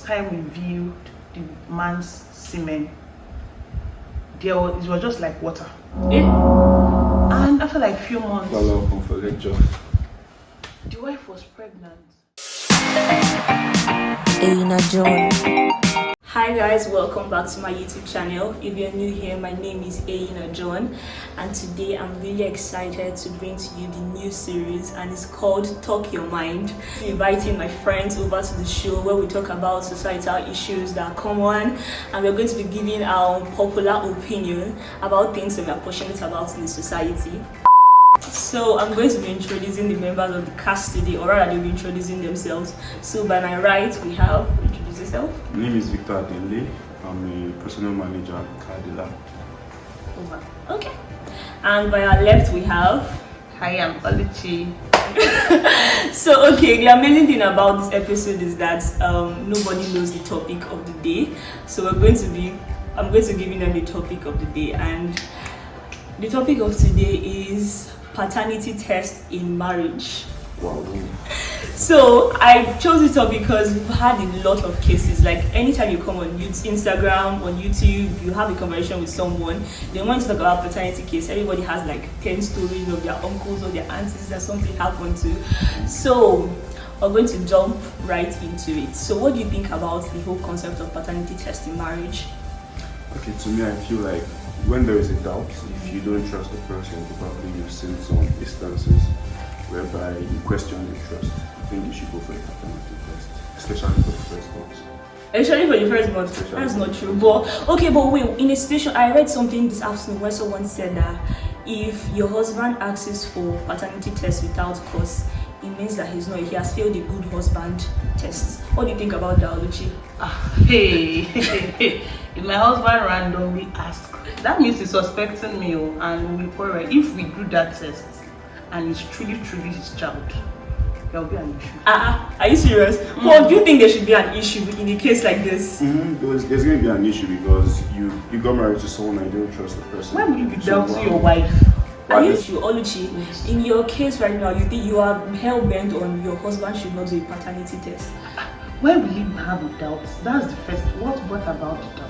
first time we viewed the man's semen, it was just like water. And after like few months, the wife was pregnant. Hi guys, welcome back to my YouTube channel. If you're new here, my name is John, and today I'm really excited to bring to you the new series, and it's called Talk Your Mind. I'm inviting my friends over to the show where we talk about societal issues that are common, and we're going to be giving our popular opinion about things that we are passionate about in the society. So I'm going to be introducing the members of the cast today, or rather they'll be introducing themselves. So by my right we have, introduce yourself. My name is Victor Adenle. I'm a personal manager at Cardilla. Okay. And by our left we have, Hi, I'm Oluchi. So okay, the amazing thing about this episode is that nobody knows the topic of the day. So I'm going to give them the topic of the day, and the topic of today is paternity test in marriage. Wow. So I chose this up because we've had a lot of cases. Like anytime you come on Instagram, on YouTube, you have a conversation with someone, they want to talk about paternity case. Everybody has like 10 stories of their uncles or their aunties that something happened to. So we're going to jump right into it. So what do you think about the whole concept of paternity test in marriage? Okay, to me I feel like when there is a doubt, if you don't trust the person, probably you've seen some instances whereby you question your trust. I think you should go for a paternity test, especially for the first month. Especially for the first month. That's not true. But wait, in a situation, I read something this afternoon where someone said that if your husband asks for paternity test without cause, it means that he has failed a good husband test. What do you think about that, Oluchi? Hey, if my husband randomly asks, that means he's suspecting me, and we quarrel. If we do that test and it's truly his child, there will be an issue. Are you serious? Well, do you think there should be an issue in a case like this? There's going to be an issue because you got married to someone and you don't trust the person. When will you be dealt to your wife? Oluchi, in your case right now, you think you are hell-bent on your husband should not do a paternity test? When will you have a doubt? That's the first. What about the doubt?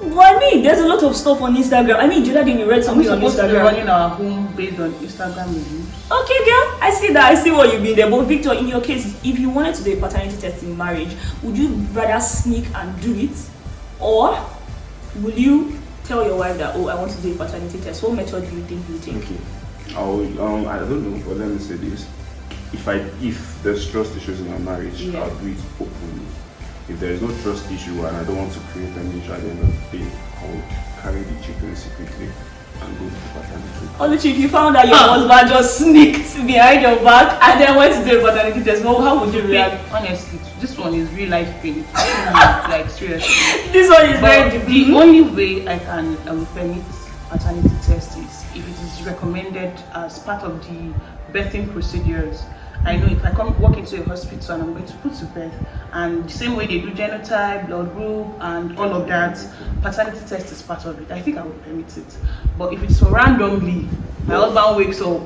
Well, I mean, there's a lot of stuff on Instagram. I mean, the other day we read something on Instagram. To be running our home based on Instagram reviews. Okay, girl, I see that. I see what you mean there. But Victor, in your case, if you wanted to do a paternity test in marriage, would you rather sneak and do it, or will you tell your wife that, I want to do a paternity test? What method do you think you take? Okay, I don't know, but let me say this: if there's trust issues in our marriage, I'll do it openly. If there is no trust issue and I don't want to create an issue at the end of the day, I would carry the children secretly and go to the paternity. Oluchi, if you found out your husband just sneaked behind your back and then went to do a paternity test, how would you react? Honestly, this one is real life pain. Like seriously. This one is very deep. The only way I can permit paternity test is if it is recommended as part of the birthing procedures. I know if I walk into a hospital and I'm going to put to birth, and the same way they do genotype, blood group, and all of that, paternity test is part of it. I think I would permit it. But if it's so randomly, my husband wakes up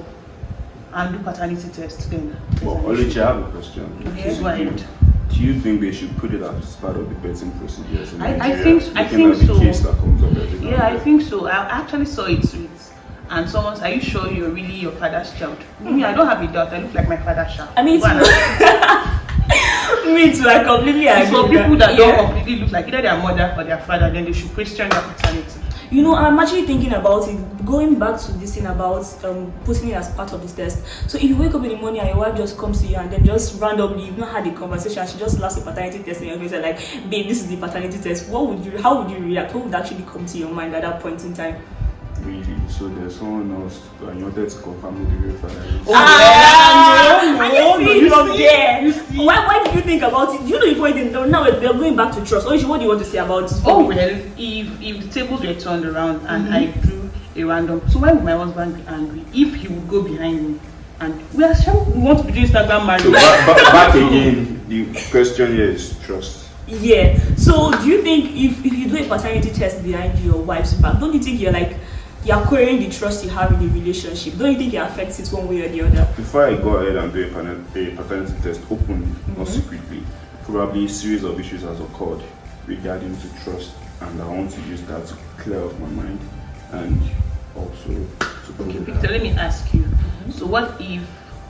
and do paternity test, then. Well, Oluchi, I have a question. Yes, go ahead. Do you think they should put it as part of the birthing procedures in Nigeria? I think so. The case that comes up every time. Yeah, I think so. I actually saw it with. And someone said, are you sure you're really your father's child? Me, I don't have a doubt. I look like my father's child. I mean, me too. I completely agree. For people that don't completely look like either their mother or their father, then they should question their paternity. You know, I'm actually thinking about it, going back to this thing about putting it as part of this test. So if you wake up in the morning and your wife just comes to you and then just randomly, you've not had a conversation, she just laughs a paternity test in your face and like, babe, this is the paternity test. How would you react? What would actually come to your mind at that point in time? Really? So there's someone else and you wanted to confirm with the real father? Why do you think about it? Do you know before now they're going back to trust? What do you want to say about it? Oh well, if the tables were turned around and I drew a random, so why would my husband be angry if he would go behind me? And we want to be doing Instagram marriage. So back again, the question here is trust. Yeah. So do you think if you do a paternity test behind your wife's back, don't you think you're querying the trust you have in the relationship? Don't you think it affects it one way or the other? Before I go ahead and do a paternity test openly, not secretly, probably a series of issues has occurred regarding to trust, and I want to use that to clear up my mind and also to Okay, prove Victor, that. let me ask you. So what if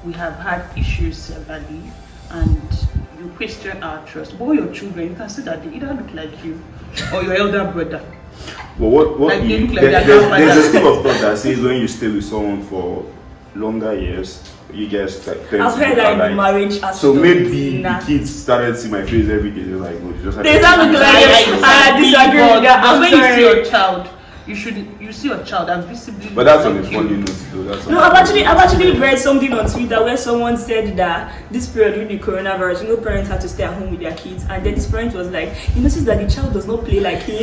we have had issues severally and you question our trust? But your children, you can see that they either look like you or your elder brother. But what Like they if, look like their there's grandfather. a school of thought that says when you stay with someone for longer years, you guys tend to I've heard look that in the alike. marriage aspect. So maybe Nah. the kids started seeing my face every day. They're like, oh, you just have They don't look like it. I disagree with that. I'm When you see sorry. your child, you see your child and visibly. But that's on look a like funny you. note, though. That's No, I've actually read something on Twitter where someone said that this period with the coronavirus, parents had to stay at home with their kids, and then this parent was like, you notice that the child does not play like him.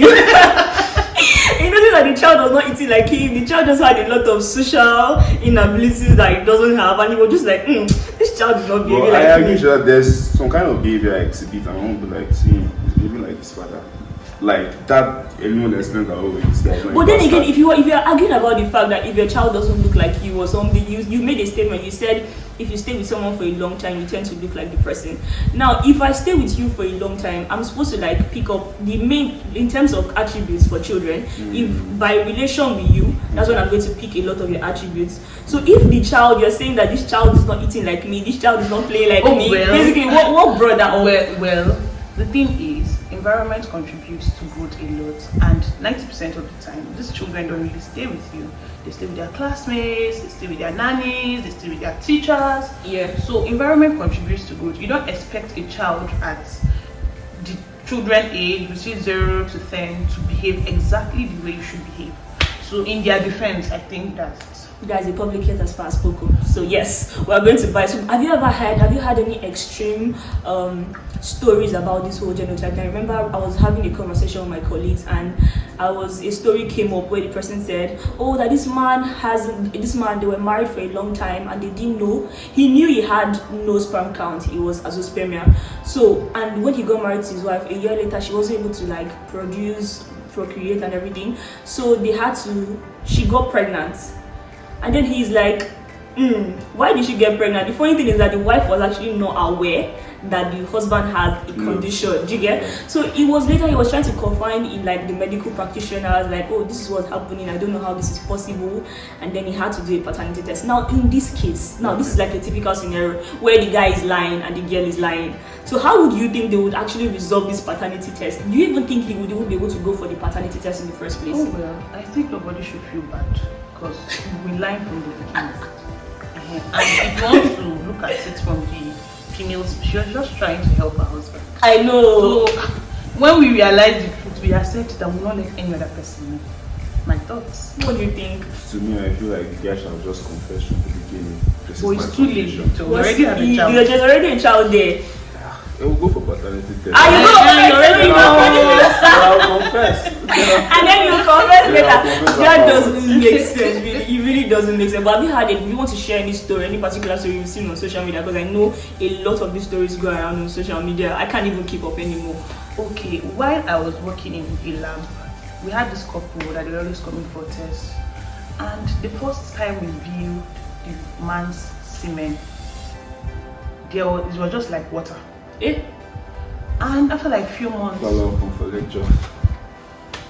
You notice that the child does not eat like him. The child just had a lot of social inabilities that he doesn't have, and he was just like, this child is not behaving Well, I like agree me. that there's some kind of behavior I exhibit, and I won't be like, see, he's behaving like his father. Like that, anyone explains that, oh, this guy is not But a then bastard. again, if you're arguing about the fact that if your child doesn't look like you or something, you made a statement. You said if you stay with someone for a long time, you tend to look like the person. Now, if I stay with you for a long time, I'm supposed to like pick up the main in terms of attributes for children. If by relation with you, that's when I'm going to pick a lot of your attributes. So if the child, you're saying that this child is not eating like me, this child is not playing like Oh, me, well. basically, what brought that up? Well, the thing is, environment contributes to growth a lot, and 90% of the time, these children don't really stay with you. They stay with their classmates, they stay with their nannies, they stay with their teachers. Yeah. So environment contributes to growth. You don't expect a child at the children age, which is 0 to 10, to behave exactly the way you should behave. So in their defense, I think that Guys, the public health has fast spoken. So yes, we're going to buy. So have you had any extreme stories about this whole genotype? I remember I was having a conversation with my colleagues, and a story came up where the person said, oh, that this man, they were married for a long time and they didn't know. He knew he had no sperm count. It was azoospermia. So, and when he got married to his wife, a year later, she wasn't able to like procreate and everything. So she got pregnant. And then he's like, why did she get pregnant? The funny thing is that the wife was actually not aware that the husband had a condition. Do you get? So it was later he was trying to confine in like the medical practitioners, like, oh, this is what's happening. I don't know how this is possible. And then he had to do a paternity test. Now in this case, this is like a typical scenario where the guy is lying and the girl is lying. So how would you think they would actually resolve this paternity test? Do you even think he would even be able to go for the paternity test in the first place? oh well, I think nobody should feel bad because we learn from the beginning. And if you want to look at it from the females, she was just trying to help her husband. I know. So when we realize the truth, we accept that we will not let any other person know. My thoughts. What do you think? To me, I feel like the guy should have just confessed from the beginning. This is But my it's too late. condition. So we already have a child. There's already a child there. I will go for paternity test. Ah, you go you already I'll confess. and then you confess Yeah, later. I'll confess That afterwards. doesn't make sense. It really doesn't make sense. But have you had it? Do you want to share any story, any particular story you've seen on social media? Because I know a lot of these stories go around on social media. I can't even keep up anymore. Okay, while I was working in a lab, we had this couple that they always coming for tests. And the first time we viewed the man's semen, it was just like water. And after like a few months, Follow up for lecture.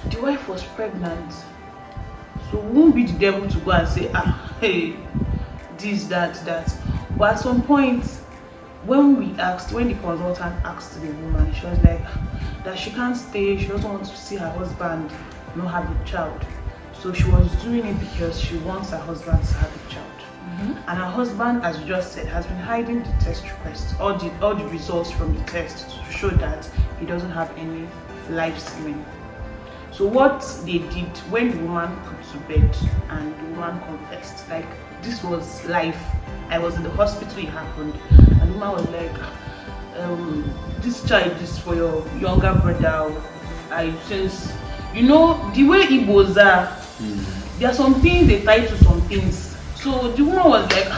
the wife was pregnant. So it won't be the devil to go and say, hey, this, that. But at some point, when the consultant asked the woman, she was like, that she can't stay, she doesn't want to see her husband not have a child. So she was doing it because she wants her husband to have a child. And her husband, as you just said, has been hiding the test request, all the results from the test to show that he doesn't have any live semen. So what they did when the woman put to bed and the woman confessed, like this was live. I was in the hospital, it happened, and the woman was like, this child is for your younger brother. Since you know the way Igbos are, there are some things they tie to some things. So the woman was like,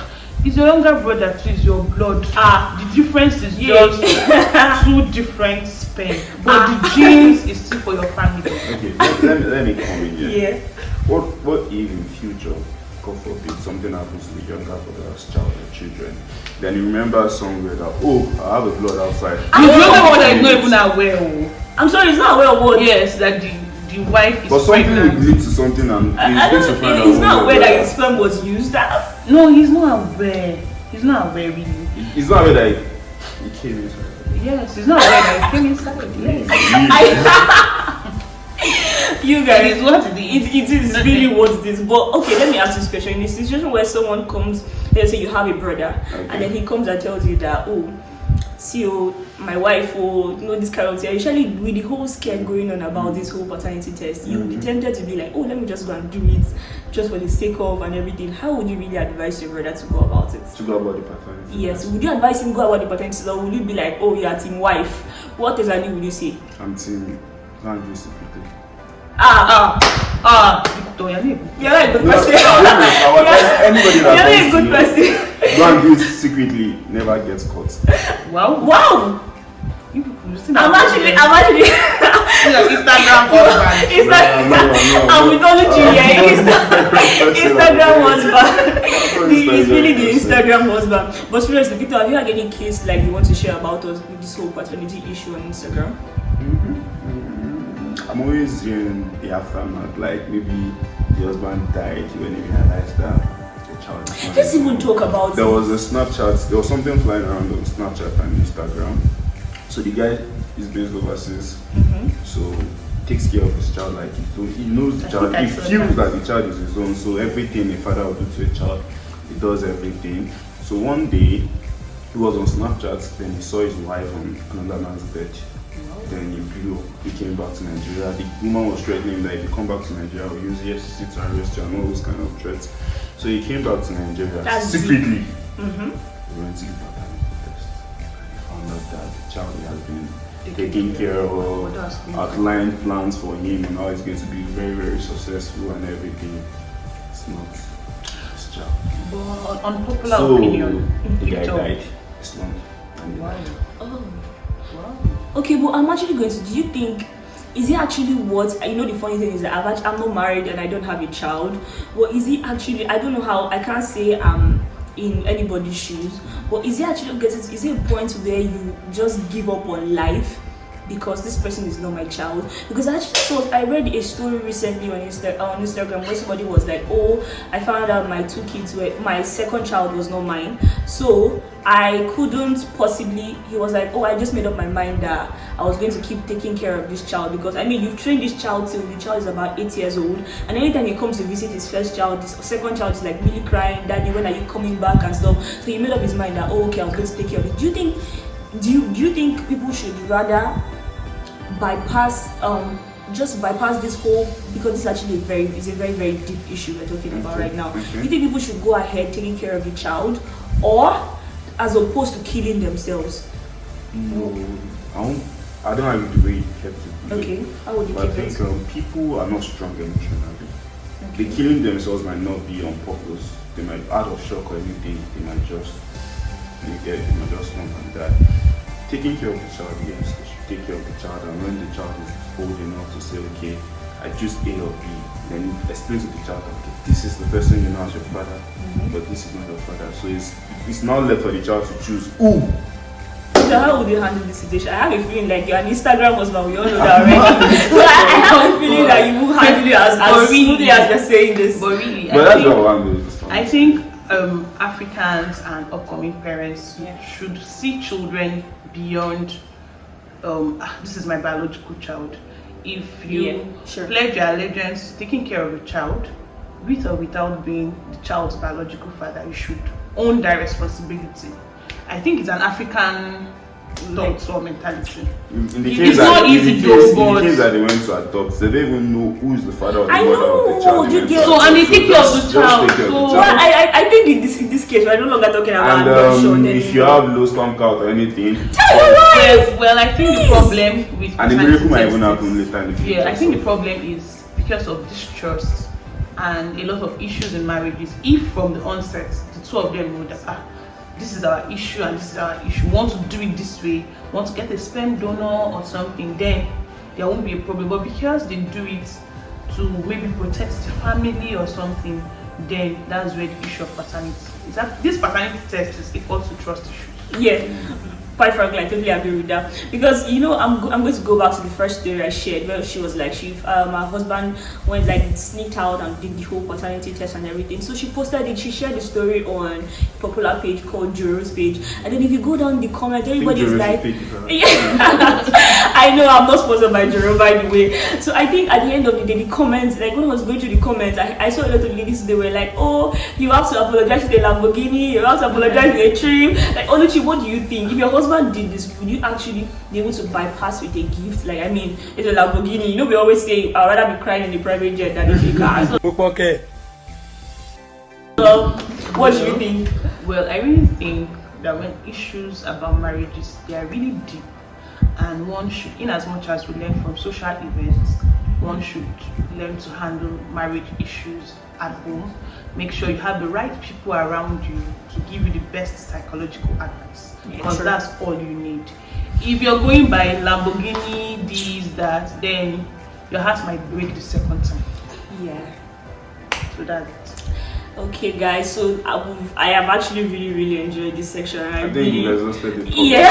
it's your younger brother too, it's your blood. The difference is just 2 different sperm. But the genes is still for your family. Okay, let me come in here. Yeah. What if in future God forbid, something happens to the younger brother's child or children, then you remember somewhere that, oh, I have a blood outside. You know what is not even aware of. I'm sorry, it's not aware of what? Yes, that the wife is But something pregnant. will lead to something, and he's not aware that his sperm was used. No, he's not aware. He's not aware really. He's not aware that he came inside. Yes, he's not aware that he came inside. Yes. You guys, What it is. it is really what it is. But okay, let me ask this question. In a situation where someone comes, let's say you have a brother, Okay. and then he comes and tells you that, oh, see, oh, my wife, oh, you know, this kind of thing. Usually, with the whole scare going on about this whole paternity test, you'll be tempted to be like, oh, let me just go and do it, just for the sake of and everything. How would you really advise your brother to go about it? To go about the paternity. Yes, would you advise him go about the paternity test, or would you be like, oh, you're team wife? What exactly would you say? I'm team. Can't do secretly. Victor, You're not a good No, person. anybody You're not a that good comes to me, person. go and do it secretly, never gets caught. Wow. Wow! You people, I'm actually Instagram husband. it's like I'm with only here. Instagram husband. It's really the Instagram husband. But seriously, Victor, have you had any case like you want to share about us with this whole paternity issue on Instagram? I'm always hearing the aftermath, like maybe the husband died when he realized that the child is not. Let's even talk about There was a Snapchat, there was something flying around on Snapchat and Instagram. So the guy is based overseas, so he takes care of his child like he knows the child, he feels that the child is his own, so everything a father will do to a child, he does everything. So one day, he was on Snapchat, then he saw his wife on another man's bed. Then he blew up. He came back to Nigeria. The woman was threatening him that if you come back to Nigeria, we'll use EFCC to arrest you and all those kind of threats. So he came back to Nigeria secretly. He went to the paternity test. He found out that the child has been taken care of, outlined plans for him, and now he's going to be very, very successful and everything. It's not his child. But unpopular So opinion. the guy died. It's not. Wow. Oh. Wow. Okay, but I'm actually going to. Do you think? Is it actually what? You know, the funny thing is that I'm not married and I don't have a child. But is it actually? I don't know how. I can't say I'm in anybody's shoes. But is it actually? Is it a point where you just give up on life because this person is not my child? Because I read a story recently on Instagram where somebody was like, oh, I found out my two kids were, my second child was not mine, so I couldn't possibly, he was like, oh, I just made up my mind that I was going to keep taking care of this child, because I mean, you've trained this child till the child is about 8 years old, and anytime he comes to visit his first child, his second child is like really crying, daddy, when are you coming back and stuff. So he made up his mind that, oh, okay, I was going to take care of it. Do you think people should rather bypass this whole, because this is actually a very very deep issue we're talking about right now. Do you think people should go ahead taking care of the child, or as opposed to killing themselves? No, I don't agree with the way you kept it. Okay, how would you But keep I it? think people are not strong emotionally. The killing themselves might not be on purpose. They might, out of shock or anything, they might just slump and die. Taking care of the child, yes, they should take care of the child, and when the child is old enough to say, okay, I choose A or B, then explain to the child, okay, this is the person you know as your father, but this is not your father. So it's not left for the child to choose. Ooh. So how would you handle this situation? I have a feeling like you're an Instagram husband, we all know that already. So I have a feeling that you will handle it as smoothly as you're saying this. But really, But that's what one is. I think Africans and upcoming parents should see children beyond this is my biological child. If you pledge your allegiance to taking care of a child, with or without being the child's biological father, you should own that responsibility. I think it's an African thought or mentality. In the It's case not that, easy in the though, case but that they went to adopt, they don't even know who is the father or the I mother of the know, child. you They get- went to So, and they adopt. take care of the Just child. take care of the So, child. I think in this case we're no longer talking about And adoption if you anymore. have low sperm count or anything, well, I think the problem with and the miracle might even paternity happen tests- later in the future. Yeah, I think so. the problem is because of distrust and a lot of issues in marriages. If from the onset the two of them know that this is our issue and this is our issue, want to do it this way, want to get a sperm donor or something, then there won't be a problem. But because they do it to maybe protect the family or something, then that's where the issue of paternity is. That this paternity test is equal to trust issues. Yeah. Quite frankly, I totally agree with that, because you know I'm going to go back to the first story I shared where she was like my husband went like sneaked out and did the whole paternity test and everything. So she posted it. She shared the story on a popular page called Jero's page, and then if you go down the comment, everybody's like, yeah. I know I'm not sponsored by Jero, by the way. So I think at the end of the day, the comments, like when I was going through the comments, I saw a lot of ladies. They were like, oh, you have to apologize to the Lamborghini, you have to apologize to a trim. Like, Oluchi, what do you think? If your husband did this, would you actually be able to bypass with a gift? Like, I mean, it's a Lamborghini. You know, we always say I'd rather be crying in the private jet than in the car. So, what do you think? Well, I really think that when issues about marriages, they are really deep, and one should, in as much as we learn from social events, one should learn to handle marriage issues at home. Make sure you have the right people around you to give you the best psychological advice, because that's all you need. If you're going by Lamborghini, this, that, then your heart might break the second time. Yeah. So that's it. Okay, guys. So I have actually really enjoyed this section. I think you exhausted it. Yeah,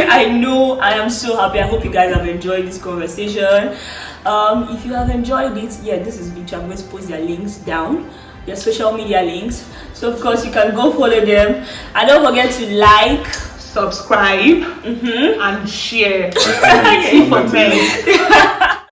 I know. I am so happy. I hope you guys have enjoyed this conversation. If you have enjoyed it, yeah, this is Victor. I'm going to post their links down, their social media links. So of course you can go follow them, and don't forget to like, subscribe, and share. Okay. For men.